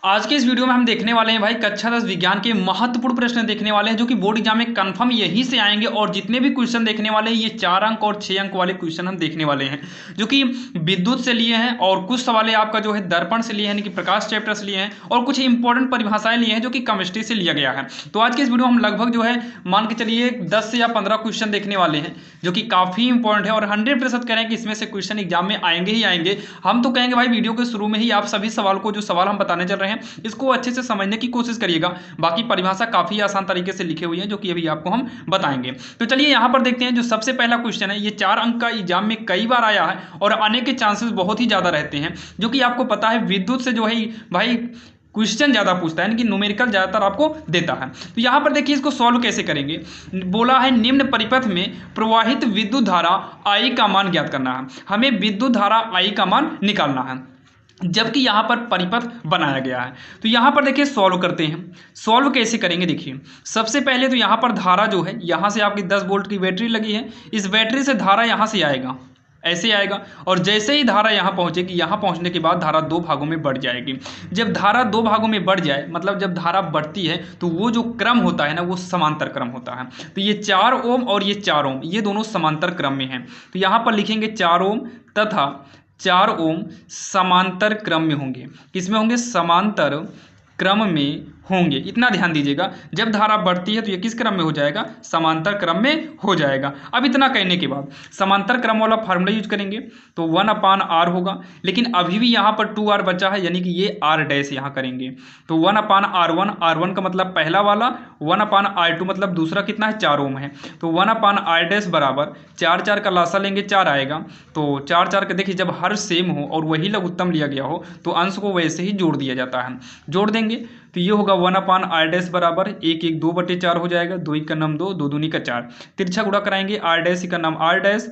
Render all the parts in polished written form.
आज के इस वीडियो में हम देखने वाले हैं भाई कक्षा 10 विज्ञान के महत्वपूर्ण प्रश्न देखने वाले हैं जो कि बोर्ड एग्जाम में कंफर्म यहीं से आएंगे। और जितने भी क्वेश्चन देखने वाले हैं ये 4 अंक और 6 अंक वाले क्वेश्चन हम देखने वाले हैं जो कि विद्युत से लिए हैं और कुछ सवाल आपका जो है दर्पण से लिए हैं यानी कि प्रकाश चैप्टर से लिए हैं और कुछ इंपॉर्टेंट परिभाषाएं लिए हैं जो कि केमिस्ट्री से लिया गया है। तो आज के इस वीडियो में हम लगभग जो है मान के चलिए 10 से या 15 क्वेश्चन देखने वाले हैं जो कि काफी इंपॉर्टेंट है और 100% करें कि इसमें से क्वेश्चन एग्जाम में आएंगे ही आएंगे। हम तो कहेंगे भाई वीडियो के शुरू में ही आप सभी सवाल को जो सवाल हम बताने चल रहे हैं इसको अच्छे से समझने की कोशिश करिएगा। बाकी परिभाषा काफी आसान तरीके से लिखे हुई है जो कि अभी आपको हम बताएंगे। तो चलिए यहां पर देखते हैं जो सबसे पहला क्वेश्चन है। ये 4 अंक का एग्जाम में कई बार आया है और आने के चांसेस बहुत ही ज्यादा रहते हैं जो कि आपको पता है विद्युत से जो है भाई क्वेश्चन ज्यादा पूछता है, यानी कि न्यूमेरिकल ज्यादातर आपको देता है। तो यहां पर देखिए इसको सॉल्व कैसे करेंगे। बोला है निम्न परिपथ में प्रवाहित विद्युत धारा I का मान ज्ञात करना है। हमें विद्युत धारा I का मान निकालना है जबकि यहां पर परिपथ बनाया गया है। तो यहां पर देखिए सॉल्व करते हैं। सॉल्व कैसे करेंगे देखिए, सबसे पहले तो यहां पर धारा जो है यहां से आपकी 10 वोल्ट की बैटरी लगी है, इस बैटरी से धारा यहां से आएगा, ऐसे आएगा और जैसे ही धारा यहां पहुंचेगी, यहां पहुंचने के बाद धारा 2 भागों में बढ़ जाएगी। जब धारा 2 भागों में बढ़ जाए मतलब जब धारा बढ़ती है तो वो जो क्रम होता है ना वो समांतर क्रम होता है। तो ये 4 ओम और ये 4 ओम ये दोनों समांतर क्रम में हैं। तो यहां पर लिखेंगे 4 ओम तथा 4 ओम समांतर क्रम में होंगे। किसमें होंगे? समांतर क्रम में होंगे। इतना ध्यान दीजिएगा, जब धारा बढ़ती है तो ये किस क्रम में हो जाएगा? समांतर क्रम में हो जाएगा। अब इतना कहने के बाद समांतर क्रम वाला फार्मूला यूज करेंगे तो 1/r होगा, लेकिन अभी भी यहाँ पर 2r बचा है यानी कि ये r डैश यहाँ करेंगे। तो 1/r1, r1 का मतलब पहला वाला, 1/r2 मतलब दूसरा कितना है? 4 ओम है। तो 1/r डैश बराबर 4 का लासा लेंगे 4 आएगा। तो 4 का देखिए जब हर सेम हो और वही लघुत्तम लिया गया हो तो अंश को वैसे ही जोड़ दिया जाता है। जोड़ देंगे तो ये होगा 1/r डैश बराबर 1 1 2/4 हो जाएगा। 2 का नाम 2, 2 दूनी का 4, तिरछा गुणा कराएंगे r डैश का नाम r डैश,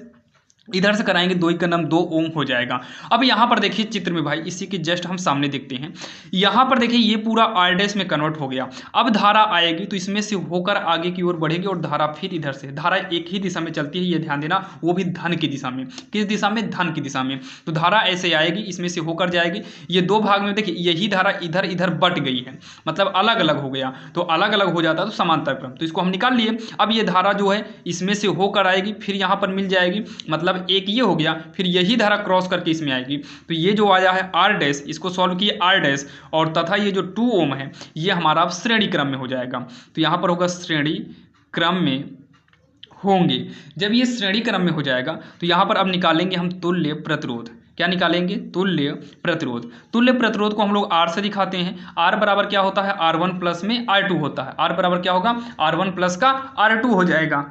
इधर से कराएंगे 2 का नाम 2 ओम हो जाएगा। अब यहाँ पर देखिए चित्र में भाई इसी के जस्ट हम सामने देखते हैं। यहाँ पर देखिए ये पूरा r डैश में कन्वर्ट हो गया। अब धारा आएगी तो इसमें से होकर आगे की ओर बढ़ेगी और धारा फिर इधर से, धारा एक ही दिशा में चलती है, ये ध्यान देना, वो भी धन की दिशा में। किस दिशा में? धन की दिशा में। तो धारा ऐसे आएगी, इसमें से होकर जाएगी। ये 2 भाग में देखिए यही धारा इधर इधर बट गई है, मतलब अलग अलग हो गया। तो अलग अलग हो जाता तो समांतर क्रम, तो इसको हम निकाल लिए। अब ये धारा जो है इसमें से होकर आएगी, फिर यहाँ पर मिल जाएगी, मतलब एक ये हो गया, फिर यही धारा क्रॉस करके इसमें आएगी। तो ये जो आया है r डैश, इसको सॉल्व किए r डैश, और तथा ये जो 2 ओम है ये हमारा अब श्रेणी क्रम में हो जाएगा। तो यहाँ पर होगा श्रेणी क्रम में होंगे। जब ये श्रेणी क्रम में हो जाएगा तो यहाँ पर अब निकालेंगे हम तुल्य प्रतिरोध। क्या निकालेंगे? तुल्य प्रतिरोध। तुल्य प्रतिरोध को हम लोग r से दिखाते हैं। r बराबर क्या होता है? r1 प्लस में r2 होता है। r बराबर क्या होगा? r1 प्लस का r2 हो जाएगा।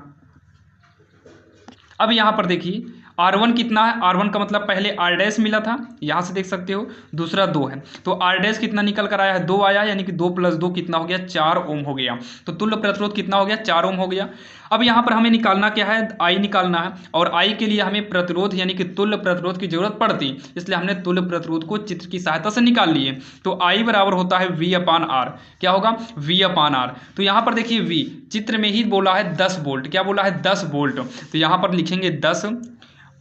अब यहाँ पर देखिए R1 कितना है? R1 का मतलब पहले R डैश मिला था, यहाँ से देख सकते हो, दूसरा 2 है। तो R डैश कितना निकल कर आया है? 2 आया, यानी कि 2 + 2 कितना हो गया? 4 ओम हो गया। तो तुल्य प्रतिरोध कितना हो गया? 4 ओम हो गया। अब यहाँ पर हमें निकालना क्या है? I निकालना है, और I के लिए हमें प्रतिरोध यानी कि तुल्य प्रतिरोध की जरूरत पड़ती, इसलिए हमने तुल्य प्रतिरोध को चित्र की सहायता से निकाल लिए। तो I बराबर होता है V/R। क्या होगा? V/R। तो यहाँ पर देखिए V चित्र में ही बोला है 10 वोल्ट। क्या बोला है? 10 वोल्ट। तो यहाँ पर लिखेंगे 10।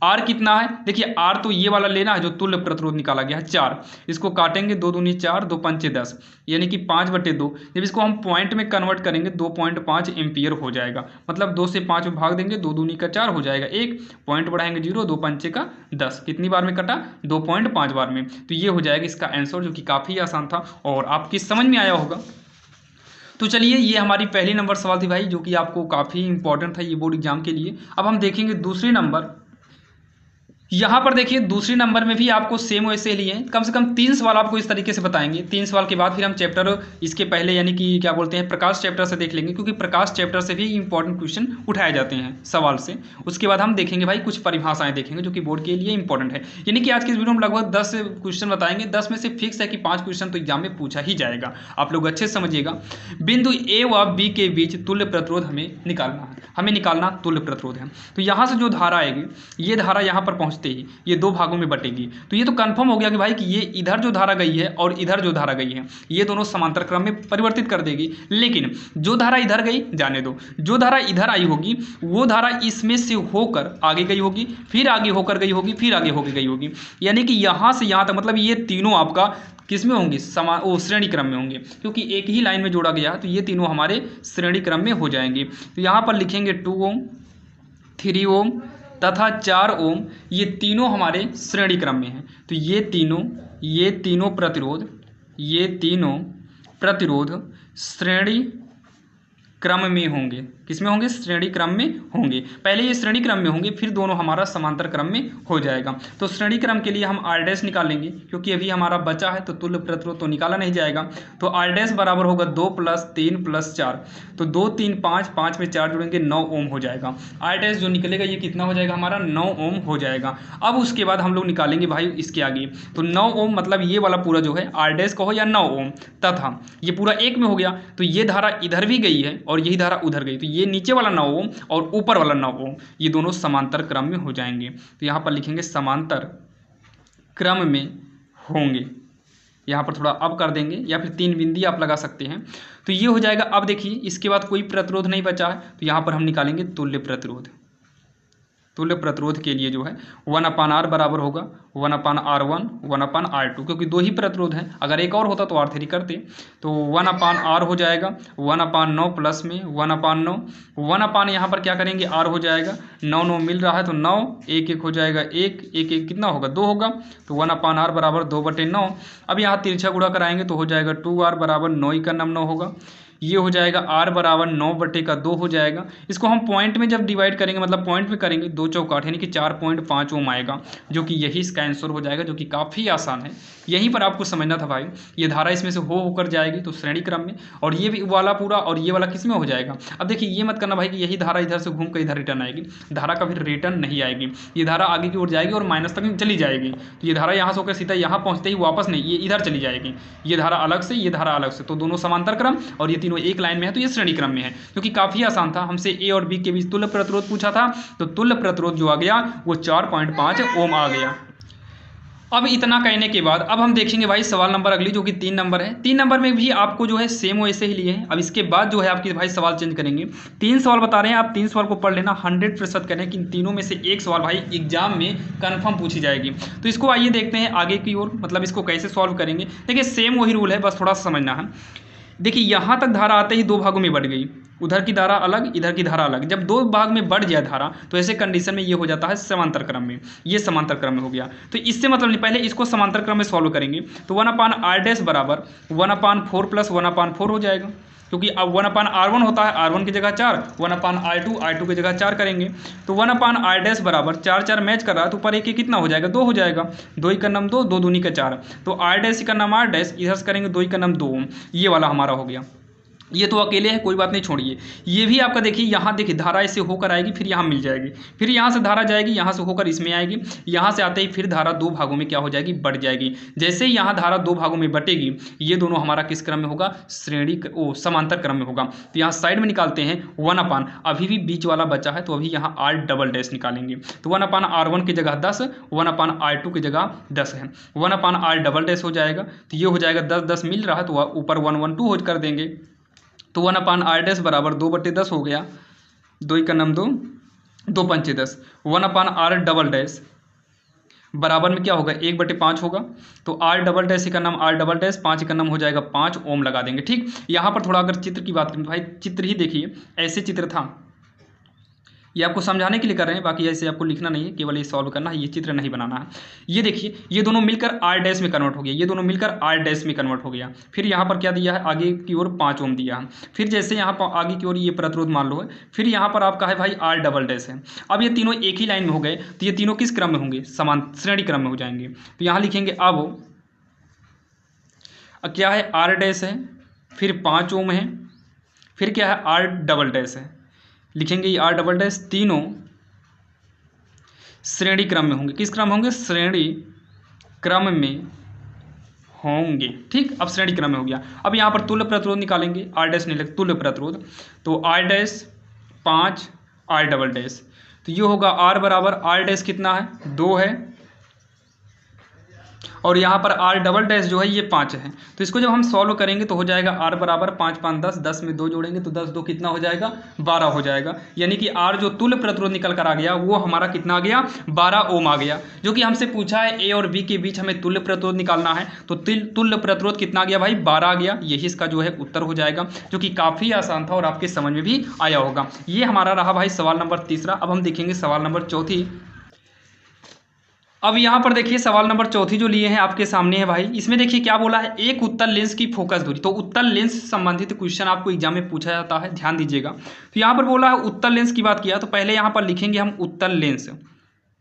R कितना है? देखिए R तो ये वाला लेना है जो तुल्य प्रतिरोध निकाला गया है 4। इसको काटेंगे 2 दूनी 4, 2 पंचे 10, यानी कि 5/2। जब इसको हम पॉइंट में कन्वर्ट करेंगे 2.5 एम्पियर हो जाएगा। मतलब 2 से 5 में भाग देंगे, 2 दूनी का 4 हो जाएगा 1, पॉइंट बढ़ाएंगे 0, 2 पंचे का 10। कितनी बार में कटा? 2.5 बार में। तो ये हो जाएगा इसका आंसर, जो कि काफ़ी आसान था और आपकी समझ में आया होगा। तो चलिए ये हमारी पहली नंबर सवाल थी भाई, जो कि आपको काफ़ी इंपॉर्टेंट था ये बोर्ड एग्जाम के लिए। अब हम देखेंगे दूसरी नंबर। यहाँ पर देखिए दूसरे नंबर में भी आपको सेम वैसे लिए हैं, कम से कम 3 सवाल आपको इस तरीके से बताएंगे। 3 सवाल के बाद फिर हम चैप्टर इसके पहले यानी कि क्या बोलते हैं प्रकाश चैप्टर से देख लेंगे, क्योंकि प्रकाश चैप्टर से भी इंपॉर्टेंट क्वेश्चन उठाए जाते हैं सवाल से। उसके बाद हम देखेंगे भाई कुछ परिभाषाएं देखेंगे जो कि बोर्ड के लिए इंपॉर्टेंट है। यानी कि आज की इस वीडियो में लगभग 10 क्वेश्चन बताएंगे। 10 में से फिक्स है कि 5 क्वेश्चन तो एग्जाम में पूछा ही जाएगा। आप लोग अच्छे समझिएगा। बिंदु A व B के बीच तुल्य प्रतिरोध हमें निकालना है। हमें निकालना तुल्य प्रतिरोध है। तो यहाँ से जो धारा आएगी, ये धारा यहाँ पर पहुँचती पहुंचते ही ये दो भागों में बटेगी। तो ये तो कंफर्म हो गया कि भाई कि ये इधर जो धारा गई है और इधर जो धारा गई है ये दोनों समांतर क्रम में परिवर्तित कर देगी। लेकिन जो धारा इधर गई जाने दो, जो धारा इधर आई होगी वो धारा इसमें से होकर आगे गई होगी, फिर आगे होकर गई होगी, फिर आगे होकर गई होगी। यानी कि यहाँ से यहाँ तक मतलब ये तीनों आपका किस में होंगी, श्रेणी क्रम में होंगे, क्योंकि एक ही लाइन में जोड़ा गया तो ये तीनों हमारे श्रेणी क्रम में हो जाएंगे। तो यहाँ पर लिखेंगे 2 ओम, 3 ओम तथा 4 ओम, ये तीनों हमारे श्रेणी क्रम में हैं। तो ये तीनों प्रतिरोध श्रेणी क्रम में होंगे। किस में होंगे, श्रेणी क्रम में होंगे। पहले ये श्रेणी क्रम में होंगे, फिर दोनों हमारा समांतर क्रम में हो जाएगा। तो श्रेणी क्रम के लिए हम R' निकालेंगे, क्योंकि अभी हमारा बचा है तो तुल्य प्रतिरोध तो निकाला नहीं जाएगा। तो R' बराबर होगा 2 + 3 + 4, तो 2 3 5, 5 में 4 जोड़ेंगे 9 ओम हो जाएगा। R' जो निकलेगा ये कितना हो जाएगा हमारा, 9 ओम हो जाएगा। अब उसके बाद हम लोग निकालेंगे भाई इसके आगे, तो 9 ओम मतलब ये वाला पूरा जो है R' कहो या 9 ओम, तथा ये पूरा एक में हो गया। तो ये धारा इधर भी गई है और यही धारा उधर गई, तो ये नीचे वाला 9 ओम और ऊपर वाला 9 ओम ये दोनों समांतर क्रम में हो जाएंगे। तो यहाँ पर लिखेंगे समांतर क्रम में होंगे। यहाँ पर थोड़ा अब कर देंगे या फिर 3 बिंदी आप लगा सकते हैं। तो ये हो जाएगा। अब देखिए इसके बाद कोई प्रतिरोध नहीं बचा है, तो यहाँ पर हम निकालेंगे तुल्य प्रतिरोध। तुल्य प्रतिरोध के लिए जो है 1/R बराबर होगा 1/R1 1/R2, क्योंकि दो ही प्रतिरोध हैं। अगर एक और होता तो R3 करते। तो 1/R हो जाएगा 1/9 प्लस में 1/9, 1/ यहाँ पर क्या करेंगे R हो जाएगा, 9 9 मिल रहा है तो 9, 1 1 हो जाएगा 1 1 1 कितना होगा 2 होगा। तो 1/R बराबर 2/9। अब यहाँ तिरछा गुणा कराएंगे तो हो जाएगा 2R बराबर 9 का 9 होगा। ये हो जाएगा R बराबर 9/2 हो जाएगा। इसको हम पॉइंट में जब डिवाइड करेंगे मतलब पॉइंट में करेंगे 2 चौकाठ यानी कि 4.5 ओम आएगा, जो कि यही इसका आंसर हो जाएगा, जो कि काफ़ी आसान है। यहीं पर आपको समझना था भाई, ये धारा इसमें से होकर जाएगी तो श्रेणी क्रम में, और ये भी वाला पूरा और ये वाला किस में हो जाएगा। अब देखिए ये मत करना भाई कि यही धारा इधर से घूम कर इधर रिटर्न आएगी, धारा का फिर रिटर्न नहीं आएगी। ये धारा आगे की ओर जाएगी और माइनस तक चली जाएगी। तो ये धारा यहाँ से होकर सीधा यहाँ पहुँचते ही वापस नहीं, ये इधर चली जाएगी। ये धारा अलग से, ये धारा अलग से, तो दोनों समांतर क्रम और ये तीनों एक लाइन में है, तो ये श्रेणी क्रम में है। क्योंकि काफ़ी आसान था, हमसे ए और बी के बीच तुल्य प्रतिरोध पूछा था, तो तुल्य प्रतिरोध जो आ गया वो 4.5 ओम आ गया। अब इतना कहने के बाद अब हम देखेंगे भाई सवाल नंबर अगली, जो कि 3 नंबर है। 3 नंबर में भी आपको जो है सेम वैसे ही लिए हैं। अब इसके बाद जो है आपके भाई सवाल चेंज करेंगे। 3 सवाल बता रहे हैं, आप 3 सवाल को पढ़ लेना, 100% करें कि इन तीनों में से एक सवाल भाई एग्जाम में कन्फर्म पूछी जाएगी। तो इसको आइए देखते हैं आगे की ओर, मतलब इसको कैसे सॉल्व करेंगे। देखिए सेम वही रूल है, बस थोड़ा सा समझना है। देखिए यहाँ तक धारा आते ही 2 भागों में बढ़ गई, उधर की धारा अलग इधर की धारा अलग। जब 2 भाग में बढ़ जाए धारा तो ऐसे कंडीशन में ये हो जाता है समांतर क्रम में, ये समांतर क्रम में हो गया। तो इससे मतलब नहीं, पहले इसको समांतर क्रम में सॉल्व करेंगे। तो 1/R' बराबर 1/4 + 1/4 हो जाएगा, क्योंकि अब 1/R1 होता है, R1 की जगह 4, 1/R2 R2 की जगह 4 करेंगे। तो 1/R' बराबर 4 4 मैच कर रहा है, तो ऊपर एक कितना हो जाएगा 2 हो जाएगा, 2 का नाम 2, 2 दूनी का 4, तो R' का नाम R', इधर से करेंगे 2 का नाम 2, ये वाला हमारा हो गया। ये तो अकेले है, कोई बात नहीं, छोड़िए। ये भी आपका देखिए, यहाँ देखिए धारा ऐसे होकर आएगी, फिर यहाँ मिल जाएगी, फिर यहाँ से धारा जाएगी, यहाँ से होकर इसमें आएगी, यहाँ से आते ही फिर धारा 2 भागों में क्या हो जाएगी, बढ़ जाएगी। जैसे ही यहाँ धारा 2 भागों में बटेगी, ये दोनों हमारा किस क्रम में होगा, समांतर क्रम में होगा। तो यहाँ साइड में निकालते हैं 1/, अभी भी बीच वाला बचा है, तो अभी यहाँ R" निकालेंगे। तो 1/R1 की जगह 10, 1/R2 की जगह 10 है, 1/R" हो जाएगा। तो ये हो जाएगा 10 10 मिल रहा है, तो ऊपर 1 1 2 हो कर देंगे। तो 1/R' बराबर 2/10 हो गया, 2 का नाम 2, 2 पंचे 10, 1/R" बराबर में क्या होगा 1/5 होगा। तो R" का नाम R", 5 का नाम हो जाएगा 5 ओम लगा देंगे। ठीक, यहाँ पर थोड़ा अगर चित्र की बात करें, भाई चित्र ही देखिए, ऐसे चित्र था, ये आपको समझाने के लिए कर रहे हैं, बाकी ऐसे आपको लिखना नहीं है, केवल ये सॉल्व करना है, ये चित्र नहीं बनाना है। ये देखिए, ये दोनों मिलकर R' में कन्वर्ट हो गया, ये दोनों मिलकर R' में कन्वर्ट हो गया। फिर यहाँ पर क्या दिया है, आगे की ओर 5 ओम दिया है। फिर जैसे यहाँ पर आगे की ओर ये प्रतिरोध मान लो है, फिर यहाँ पर आपका है भाई R" है। अब ये तीनों एक ही लाइन में हो गए, तो ये तीनों किस क्रम में होंगे, समान श्रेणी क्रम में हो जाएंगे। तो यहाँ लिखेंगे अब क्या है, R' है, फिर 5 ओम है, फिर क्या है R" है, लिखेंगे ये R", तीनों श्रेणी क्रम में होंगे। किस क्रम में होंगे, श्रेणी क्रम में होंगे। ठीक, अब श्रेणी क्रम में हो गया। अब यहाँ पर तुल्य प्रतिरोध निकालेंगे, R' नहीं लगता, तुल्य प्रतिरोध। तो R' 5 R", तो ये होगा R बराबर R डैश कितना है 2 है, और यहाँ पर R डबल डैश जो है ये 5 है। तो इसको जब हम सॉल्व करेंगे तो हो जाएगा R बराबर 5 5 10, 10 में 2 जोड़ेंगे तो 10 2 कितना हो जाएगा 12 हो जाएगा। यानी कि R जो तुल्य प्रतिरोध निकल कर आ गया वो हमारा कितना आ गया 12 ओम आ गया। जो कि हमसे पूछा है A और B के बीच हमें तुल्य प्रतिरोध निकालना है, तो तुल्य प्रतिरोध कितना आ गया भाई 12 आ गया। यही इसका जो है उत्तर हो जाएगा, जो कि काफ़ी आसान था और आपके समझ में भी आया होगा। ये हमारा रहा भाई सवाल नंबर तीसरा। अब हम देखेंगे सवाल नंबर चौथी। अब यहाँ पर देखिए सवाल नंबर चौथी जो लिए हैं आपके सामने है भाई। इसमें देखिए क्या बोला है, एक उत्तल लेंस की फोकस दूरी। तो उत्तल लेंस संबंधित क्वेश्चन आपको एग्जाम में पूछा जाता है, ध्यान दीजिएगा। तो यहाँ पर बोला है उत्तल लेंस की बात किया, तो पहले यहाँ पर लिखेंगे हम उत्तल लेंस।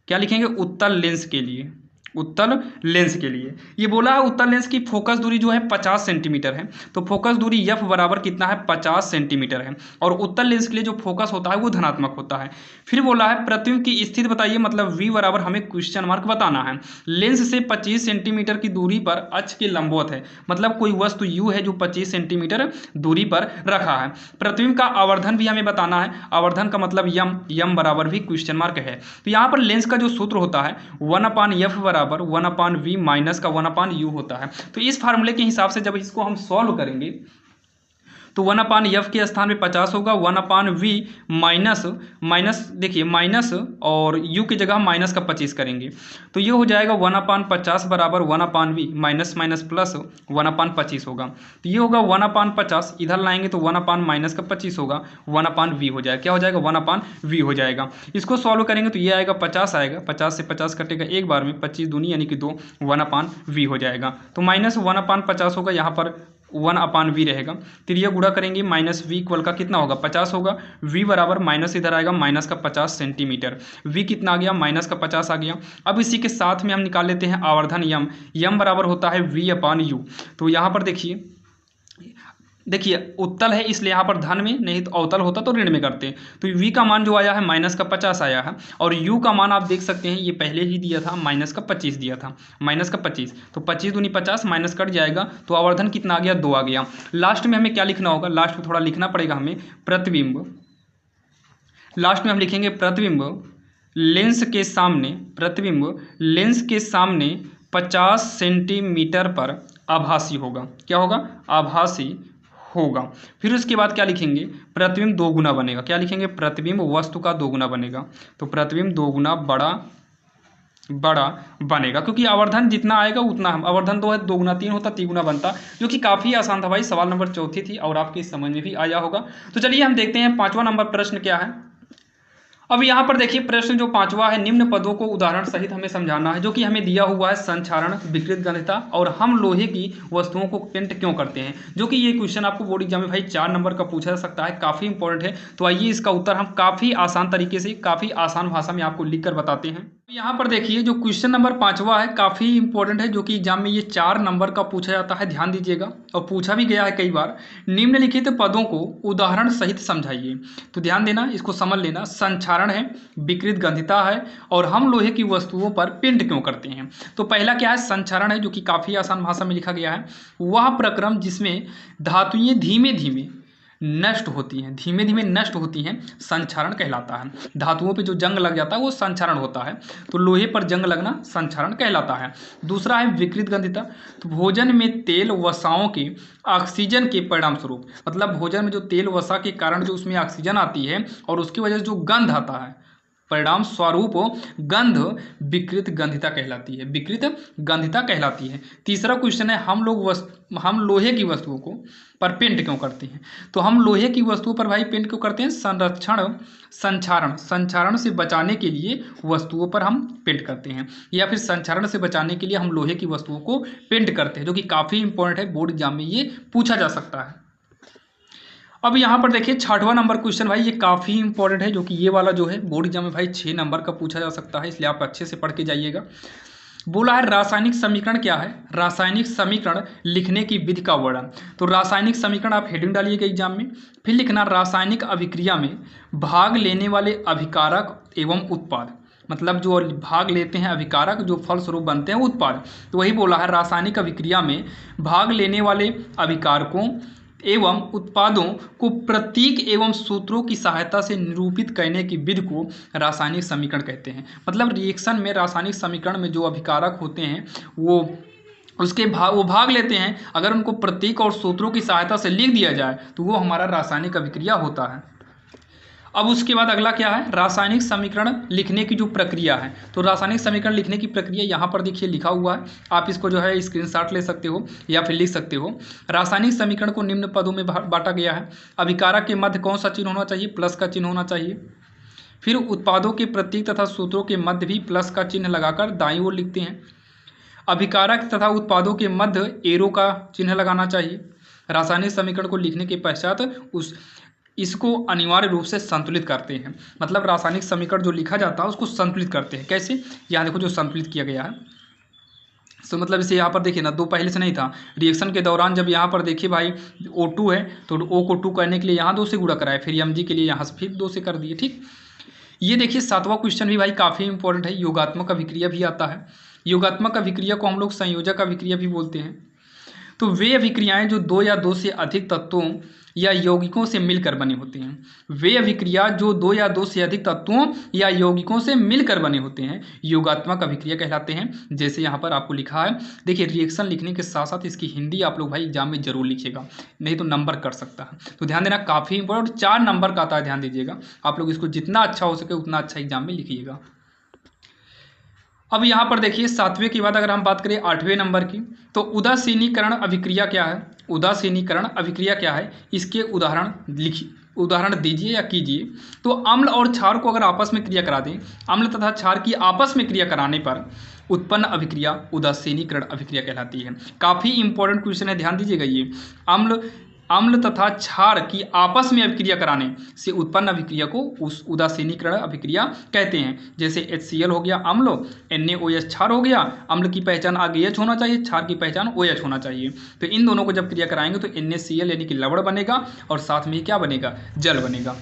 क्या लिखेंगे उत्तल लेंस के लिए, उत्तल लेंस के लिए ये बोला है उत्तल लेंस की फोकस दूरी जो है 50 सेंटीमीटर है। तो फोकस दूरी F बराबर कितना है 50 सेंटीमीटर है, और उत्तल लेंस के लिए जो फोकस होता है वो धनात्मक होता है। फिर बोला है प्रतिबिंब की स्थिति बताइए, मतलब V बराबर हमें क्वेश्चन मार्क बताना है। लेंस से 25 सेंटीमीटर की दूरी पर अक्ष के लंबवत है, मतलब कोई वस्तु U है जो 25 सेंटीमीटर दूरी पर रखा है। प्रतिबिंब का आवर्धन भी हमें बताना है, आवर्धन का मतलब यम बराबर भी क्वेश्चन मार्क है। तो यहाँ पर लेंस का जो सूत्र होता है 1/F बराबर 1/V माइनस का 1/U होता है। तो इस फार्मूले के हिसाब से जब इसको हम सॉल्व करेंगे तो 1/F के स्थान पे 50 होगा, 1/V माइनस देखिए माइनस और U की जगह माइनस का 25 करेंगे तो ये हो जाएगा 1/50 बराबर 1/V माइनस माइनस प्लस 1/25 होगा। तो ये होगा 1/50, इधर लाएंगे तो 1/माइनस का 25 होगा, 1/V हो जाएगा। क्या हो जाएगा 1/V हो जाएगा। इसको सॉल्व करेंगे तो ये आएगा 50 आएगा, 50 से 50 कटेगा एक बार में, 25 दूनी यानी कि 2, 1/V हो जाएगा। तो माइनस 1/50 होगा, यहाँ पर 1/V रहेगा। फिर ये गुणा करेंगे माइनस V इक्वल का कितना होगा 50 होगा। V बराबर माइनस इधर आएगा माइनस का 50 सेंटीमीटर, V कितना आ गया माइनस का 50 आ गया। अब इसी के साथ में हम निकाल लेते हैं आवर्धन यम बराबर होता है V/U। तो यहाँ पर देखिए उत्तल है इसलिए यहाँ पर धन में, नहीं तो अवतल होता तो ऋण में करते हैं। तो V का मान जो आया है माइनस का 50 आया है, और U का मान आप देख सकते हैं ये पहले ही दिया था, माइनस का 25 दिया था, माइनस का 25। तो 25 दूनी 50 माइनस कट जाएगा तो आवर्धन कितना आ गया 2 आ गया। लास्ट में हमें क्या लिखना होगा, लास्ट में थोड़ा लिखना पड़ेगा हमें प्रतिबिंब। लास्ट में हम लिखेंगे प्रतिबिंब लेंस के सामने, प्रतिबिंब लेंस के सामने 50 सेंटीमीटर पर आभासी होगा। क्या होगा आभासी होगा। फिर उसके बाद क्या लिखेंगे प्रतिबिंब 2 गुना बनेगा। क्या लिखेंगे प्रतिबिंब वस्तु का 2 गुना बनेगा। तो प्रतिबिंब 2 गुना बड़ा बनेगा, क्योंकि आवर्धन जितना आएगा उतना हम, आवर्धन 2 है 2 गुना 3 होता, 3 गुना बनता, जो कि काफ़ी आसान था भाई। सवाल नंबर चौथी थी और आपके समझ में भी आया होगा। तो चलिए हम देखते हैं 5वां नंबर प्रश्न क्या है। अब यहाँ पर देखिए प्रश्न जो 5वां है, निम्न पदों को उदाहरण सहित हमें समझाना है, जो कि हमें दिया हुआ है संक्षारण, विकृत गंधता और हम लोहे की वस्तुओं को पेंट क्यों करते हैं। जो कि ये क्वेश्चन आपको बोर्ड एग्जाम में भाई 4 नंबर का पूछा जा सकता है, काफ़ी इंपॉर्टेंट है। तो आइए इसका उत्तर हम काफ़ी आसान तरीके से, काफ़ी आसान भाषा में आपको लिख कर बताते हैं। यहाँ पर देखिए जो क्वेश्चन नंबर 5वां है काफ़ी इंपॉर्टेंट है, जो कि एग्जाम में ये 4 नंबर का पूछा जाता है, ध्यान दीजिएगा, और पूछा भी गया है कई बार। निम्नलिखित पदों को उदाहरण सहित समझाइए। तो ध्यान देना, इसको समझ लेना। संक्षारण है, विकृत गंधिता है, और हम लोहे की वस्तुओं पर पेंट क्यों करते हैं। तो पहला क्या है संक्षारण है, जो कि काफ़ी आसान भाषा में लिखा गया है। वह प्रक्रम जिसमें धातुएं धीमे धीमे नष्ट होती हैं, धीमे धीमे नष्ट होती हैं, संक्षारण कहलाता है। धातुओं पे जो जंग लग जाता है वो संक्षारण होता है। तो लोहे पर जंग लगना संक्षारण कहलाता है। दूसरा है विकृत गंधिता। तो भोजन में तेल वसाओं के ऑक्सीजन के परिणाम स्वरूप, मतलब भोजन में जो तेल वसा के कारण जो उसमें ऑक्सीजन आती है और उसकी वजह से जो गंध आता है, परिणाम स्वरूप गंध विकृत गंधिता कहलाती है, विकृत गंधिता कहलाती है। तीसरा क्वेश्चन है हम लोहे की वस्तुओं को पर पेंट क्यों करते हैं। तो हम लोहे की वस्तुओं पर भाई पेंट क्यों करते हैं, संक्षारण से बचाने के लिए वस्तुओं पर हम पेंट करते हैं, या फिर संक्षारण से बचाने के लिए हम लोहे की वस्तुओं को पेंट करते हैं, जो कि काफ़ी इंपॉर्टेंट है, बोर्ड एग्जाम में ये पूछा जा सकता है। अब यहाँ पर देखिए 6वां नंबर क्वेश्चन भाई, ये काफ़ी इंपॉर्टेंट है, जो कि ये वाला जो है बोर्ड एग्जाम में भाई 6 नंबर का पूछा जा सकता है, इसलिए आप अच्छे से पढ़ के जाइएगा। बोला है रासायनिक समीकरण क्या है, रासायनिक समीकरण लिखने की विधि का वर्णन। तो रासायनिक समीकरण आप हेडिंग डालिएगा एग्जाम में, फिर लिखना रासायनिक अभिक्रिया में भाग लेने वाले अभिकारक एवं उत्पाद, मतलब जो भाग लेते हैं अभिकारक, जो फलस्वरूप बनते हैं उत्पाद। तो वही बोला है रासायनिक अभिक्रिया में भाग लेने वाले अभिकारकों एवं उत्पादों को प्रतीक एवं सूत्रों की सहायता से निरूपित करने की विधि को रासायनिक समीकरण कहते हैं। मतलब रिएक्शन में रासायनिक समीकरण में जो अभिकारक होते हैं वो वो भाग लेते हैं, अगर उनको प्रतीक और सूत्रों की सहायता से लिख दिया जाए तो वो हमारा रासायनिक अभिक्रिया होता है। अब उसके बाद अगला क्या है, रासायनिक समीकरण लिखने की जो प्रक्रिया है। तो रासायनिक समीकरण लिखने की प्रक्रिया यहाँ पर देखिए लिखा हुआ है, आप इसको जो है स्क्रीनशॉट ले सकते हो या फिर लिख सकते हो। रासायनिक समीकरण को निम्न पदों में बांटा गया है। अभिकारक के मध्य कौन सा चिन्ह होना चाहिए, प्लस का चिन्ह होना चाहिए। फिर उत्पादों के प्रतीक तथा सूत्रों के मध्य भी प्लस का चिन्ह लगाकर दाईं ओर लिखते हैं। अभिकारक तथा उत्पादों के मध्य एरो का चिन्ह लगाना चाहिए। रासायनिक समीकरण को लिखने के पश्चात इसको अनिवार्य रूप से संतुलित करते हैं। मतलब रासायनिक समीकरण जो लिखा जाता है उसको संतुलित करते हैं। कैसे, यहाँ देखो जो संतुलित किया गया है। तो मतलब इसे यहाँ पर देखिए ना, दो पहले से नहीं था, रिएक्शन के दौरान जब यहाँ पर देखिए भाई O2 है तो O को 2 करने के लिए यहाँ 2 से गुणा कराए, फिर Mg के लिए यहाँ से फिर 2 से कर दिए। ठीक, ये देखिए 7वां क्वेश्चन भी भाई काफ़ी इंपॉर्टेंट है। योगात्मक अभिक्रिया भी आता है। योगात्मक अभिक्रिया को हम लोग संयोजक अभिक्रिया भी बोलते हैं। तो वे अभिक्रियाएं जो 2 या 2 से अधिक तत्वों या यौगिकों से मिलकर बने होते हैं। वे अभिक्रिया जो 2 या 2 से अधिक तत्वों या यौगिकों से मिलकर बने होते हैं योगात्मक अभिक्रिया कहलाते हैं। जैसे यहाँ पर आपको लिखा है, देखिए रिएक्शन लिखने के साथ साथ इसकी हिंदी आप लोग भाई एग्जाम में जरूर लिखिएगा, नहीं तो नंबर कट सकता है। तो ध्यान देना, काफ़ी इंपॉर्टेंट, 4 नंबर का आता है, ध्यान दीजिएगा। आप लोग इसको जितना अच्छा हो सके उतना अच्छा एग्जाम में लिखिएगा। अब यहाँ पर देखिए 7वें के बाद अगर हम बात करें 8वें नंबर की, तो उदासीनीकरण अभिक्रिया क्या है। उदासीनीकरण अभिक्रिया क्या है, इसके उदाहरण दीजिए या कीजिए। तो अम्ल और क्षार को अगर आपस में क्रिया करा दें, अम्ल तथा क्षार की आपस में क्रिया कराने पर उत्पन्न अभिक्रिया उदासीनीकरण अभिक्रिया कहलाती है। काफ़ी इंपॉर्टेंट क्वेश्चन है, ध्यान दीजिएगा। ये अम्ल तथा क्षार की आपस में अभिक्रिया कराने से उत्पन्न अभिक्रिया को उस उदासीनीकरण अभिक्रिया कहते हैं। जैसे HCl हो गया अम्ल, NaOH क्षार हो गया। अम्ल की पहचान आगे H होना चाहिए, क्षार की पहचान OH होना चाहिए। तो इन दोनों को जब क्रिया कराएंगे तो NaCl यानी कि लवण बनेगा और साथ में क्या बनेगा, जल बनेगा।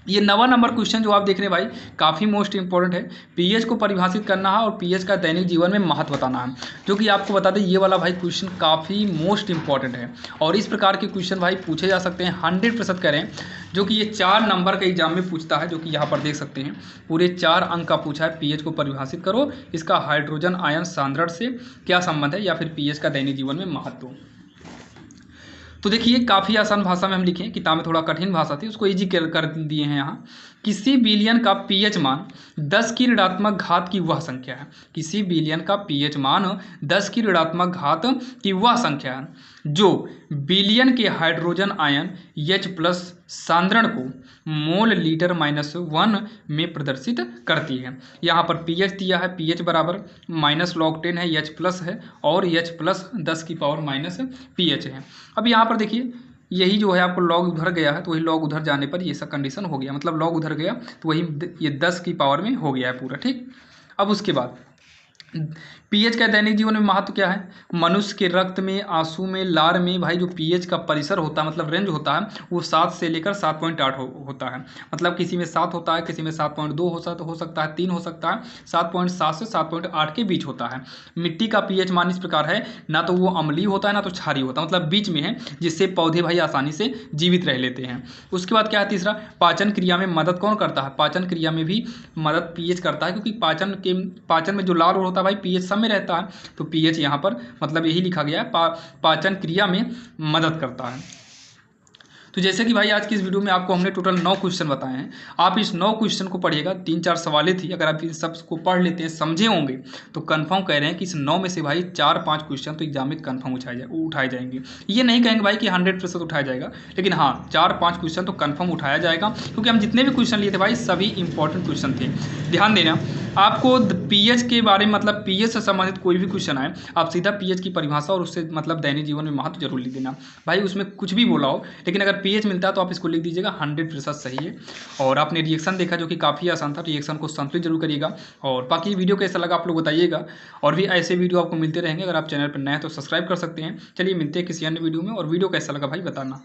ये 9वां नंबर क्वेश्चन जो आप देख रहे हैं भाई काफ़ी मोस्ट इंपॉर्टेंट है। पीएच को परिभाषित करना है और पीएच का दैनिक जीवन में महत्व बताना है, जो कि आपको बता दें ये वाला भाई क्वेश्चन काफ़ी मोस्ट इंपॉर्टेंट है। और इस प्रकार के क्वेश्चन भाई पूछे जा सकते हैं 100% करें, जो कि ये 4 नंबर के एग्जाम में पूछता है, जो कि यहाँ पर देख सकते हैं पूरे 4 अंक का पूछा है। पीएच को परिभाषित करो, इसका हाइड्रोजन आयन सांद्रण से क्या संबंध है, या फिर पीएच का दैनिक जीवन में महत्व। तो देखिए काफ़ी आसान भाषा में हम लिखें, किताब में थोड़ा कठिन भाषा थी उसको इजी कर दिए हैं यहाँ। किसी बिलियन का पीएच मान 10 की ऋणात्मक घात की वह संख्या है। किसी बिलियन का पीएच मान 10 की ऋणात्मक घात की वह संख्या है जो बिलियन के हाइड्रोजन आयन H+ सांद्रण को मोल लीटर -1 में प्रदर्शित करती है। यहाँ पर पीएच दिया है, पीएच बराबर -log10 है, H+ है और H+ 10 की पावर माइनस पीएच है। अब यहाँ पर देखिए यही जो है आपको लॉग उधर गया है तो वही लॉग उधर जाने पर ये सब कंडीशन हो गया, मतलब लॉग उधर गया तो वही ये 10 की पावर में हो गया है पूरा। ठीक, अब उसके बाद पीएच का दैनिक जीवन में महत्व क्या है। मनुष्य के रक्त में, आंसू में, लार में भाई जो पीएच का परिसर होता है, मतलब रेंज होता है, वो 7 से लेकर 7.8 होता है। मतलब किसी में 7 होता है, किसी में 7.2 हो सकता है, 3 हो सकता है, 7.7 से 7.8 के बीच होता है। मिट्टी का पीएच मान इस प्रकार है, ना तो वो अम्लीय होता है ना तो क्षारीय होता है, मतलब बीच में है, जिससे पौधे भाई आसानी से जीवित रह लेते हैं। उसके बाद क्या है तीसरा, पाचन क्रिया में मदद कौन करता है। पाचन क्रिया में भी मदद पीएच करता है, क्योंकि पाचन में जो लार होता है भाई पीएच सब में रहता है, तो पीएच यहाँ पर मतलब यही लिखा गया है, पाचन क्रिया में मदद करता है। तो जैसे कि भाई आज की इस वीडियो में आपको हमने टोटल 9 क्वेश्चन बताए हैं। आप इस 9 क्वेश्चन को पढ़िएगा, 3-4 सवालें थी, अगर आप इन सबको पढ़ लेते हैं, समझे होंगे, तो कंफर्म कह रहे हैं कि इस 9 में से भाई 4-5 क्वेश्चन तो एग्जाम में कंफर्म उठाए जाएंगे। ये नहीं कहेंगे भाई कि 100% उठाया जाएगा, लेकिन हाँ 4-5 क्वेश्चन तो कंफर्म उठाया जाएगा, क्योंकि हम जितने भी क्वेश्चन लिए थे भाई सभी इंपॉर्टेंट क्वेश्चन थे। ध्यान देना, आपको पीएच के बारे में, मतलब पीएच से संबंधित कोई भी क्वेश्चन आए, आप सीधा पीएच की परिभाषा और उससे मतलब दैनिक जीवन में महत्व जरूर लिख देना भाई। उसमें कुछ भी बोला हो, लेकिन अगर पीएच मिलता है तो आप इसको लिख दीजिएगा, 100% सही है। और आपने रिएक्शन देखा जो कि काफ़ी आसान था, रिएक्शन को संतुलित जरूर करिएगा। और बाकी वीडियो कैसा लगा आप लोग बताइएगा, और भी ऐसे वीडियो आपको मिलते रहेंगे। अगर आप चैनल पर नए हैं तो सब्सक्राइब कर सकते हैं। चलिए मिलते हैं किसी अन्य वीडियो में, और वीडियो कैसा लगा भाई बताना।